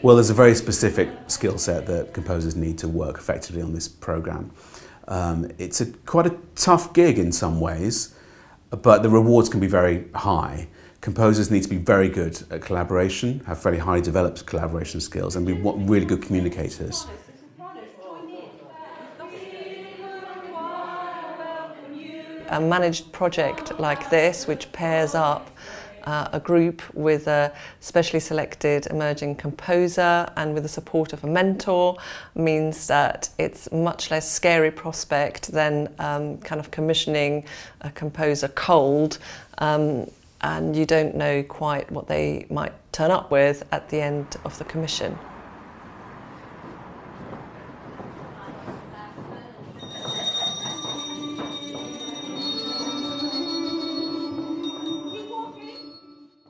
Well, there's a very specific skill set that composers need to work effectively on this programme. It's quite a tough gig in some ways, but the rewards can be very high. Composers need to be very good at collaboration, have very highly developed collaboration skills, and be really good communicators. A managed project like this, which pairs up a group with a specially selected emerging composer and with the support of a mentor, means that it's a much less scary prospect than kind of commissioning a composer cold, and you don't know quite what they might turn up with at the end of the commission.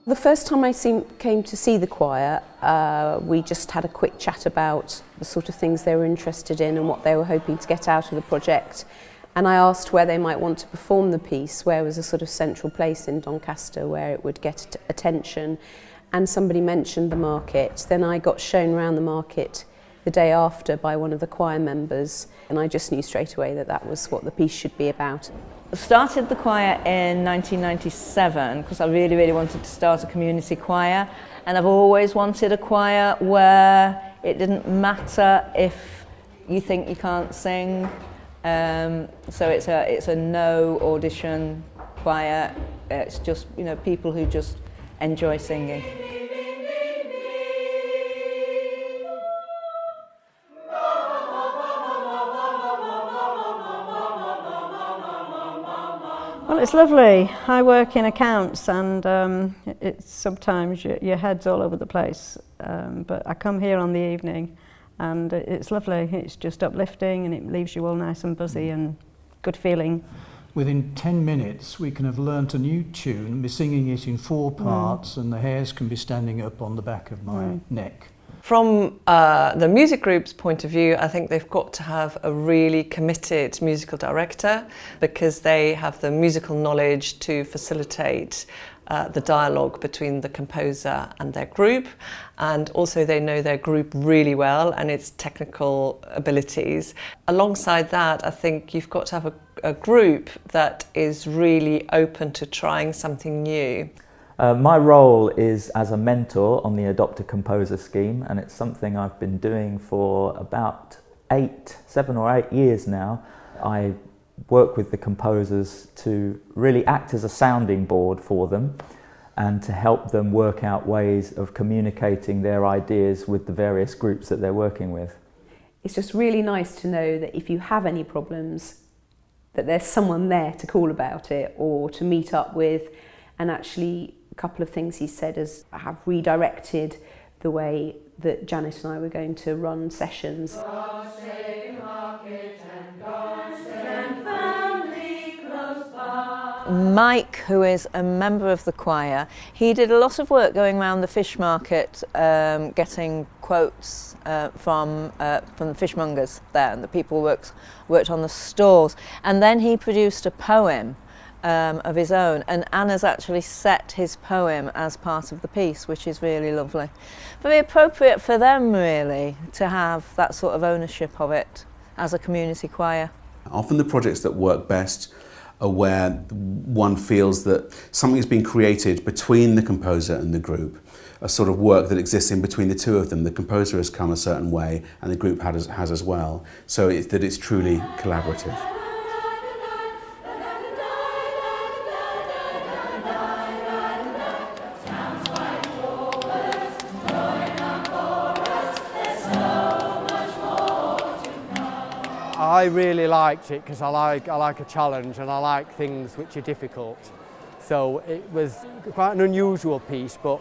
The first time I came to see the choir, we just had a quick chat about the sort of things they were interested in and what they were hoping to get out of the project. And I asked where they might want to perform the piece, where was a sort of central place in Doncaster where it would get attention. And somebody mentioned the market. Then I got shown around the market the day after by one of the choir members, and I just knew straight away that that was what the piece should be about. I started the choir in 1997 because I really wanted to start a community choir, and I've always wanted a choir where it didn't matter if you think you can't sing. So it's a no audition choir. It's just, you know, people who just enjoy singing. Well, it's lovely. I work in accounts, and it's sometimes your head's all over the place. But I come here on the evening, and it's lovely. It's just uplifting, and it leaves you all nice and buzzy and good feeling. Within 10 minutes, we can have learnt a new tune and be singing it in 4 parts, and the hairs can be standing up on the back of my neck. From the music group's point of view, I think they've got to have a really committed musical director, because they have the musical knowledge to facilitate the dialogue between the composer and their group, and also they know their group really well and its technical abilities. Alongside that, I think you've got to have a group that is really open to trying something new. My role is as a mentor on the Adopt a Composer scheme, and it's something I've been doing for about 7 or 8 years now. I work with the composers to really act as a sounding board for them and to help them work out ways of communicating their ideas with the various groups that they're working with. It's just really nice to know that if you have any problems, that there's someone there to call about it or to meet up with. And actually, a couple of things he said have redirected the way that Janet and I were going to run sessions. Mike, who is a member of the choir, he did a lot of work going around the fish market, getting quotes from the fishmongers there, and the people worked on the stalls. And then he produced a poem of his own, and Anna's actually set his poem as part of the piece, which is really lovely. Very appropriate for them, really, to have that sort of ownership of it as a community choir. Often the projects that work best are where one feels that something has been created between the composer and the group, a sort of work that exists in between the two of them. The composer has come a certain way and the group has as well, so that it's truly collaborative. I really liked it because I like a challenge and I like things which are difficult. So it was quite an unusual piece, but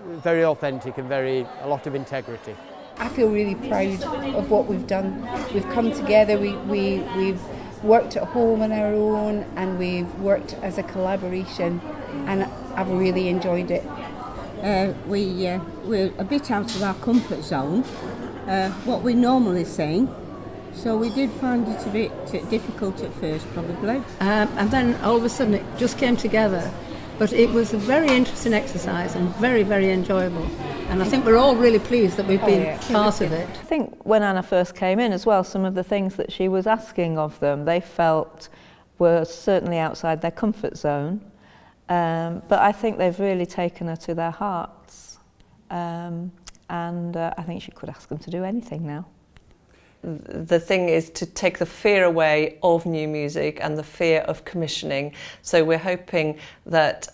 very authentic and a lot of integrity. I feel really proud of what we've done. We've come together, we've worked at home on our own, and we've worked as a collaboration, and I've really enjoyed it. we're a bit out of our comfort zone, what we normally sing. So we did find it a bit difficult at first, probably. And then all of a sudden it just came together. But it was a very interesting exercise and very, very enjoyable. And I think we're all really pleased that we've been part of it. I think when Anna first came in as well, some of the things that she was asking of them, they felt were certainly outside their comfort zone. But I think they've really taken her to their hearts. And I think she could ask them to do anything now. The thing is to take the fear away of new music and the fear of commissioning. So we're hoping that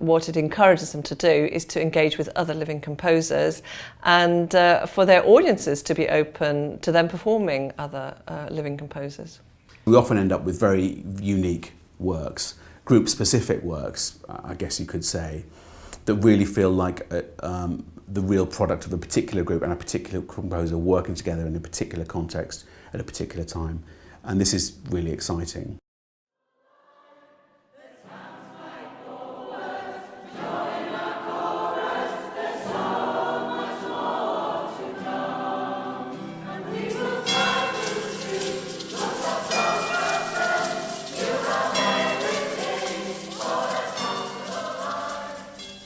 what it encourages them to do is to engage with other living composers and for their audiences to be open to them performing other living composers. We often end up with very unique works, group-specific works, I guess you could say, that really feel like the real product of a particular group and a particular composer working together in a particular context at a particular time. And this is really exciting.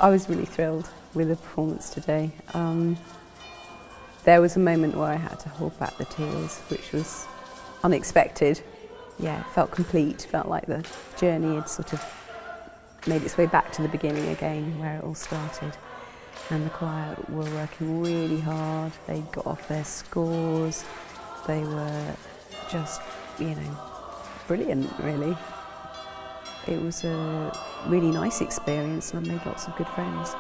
I was really thrilled with the performance today. There was a moment where I had to hold back the tears, which was unexpected. Yeah, it felt complete, felt like the journey had sort of made its way back to the beginning again, where it all started. And the choir were working really hard, they got off their scores, they were just, brilliant really. It was a really nice experience and I made lots of good friends.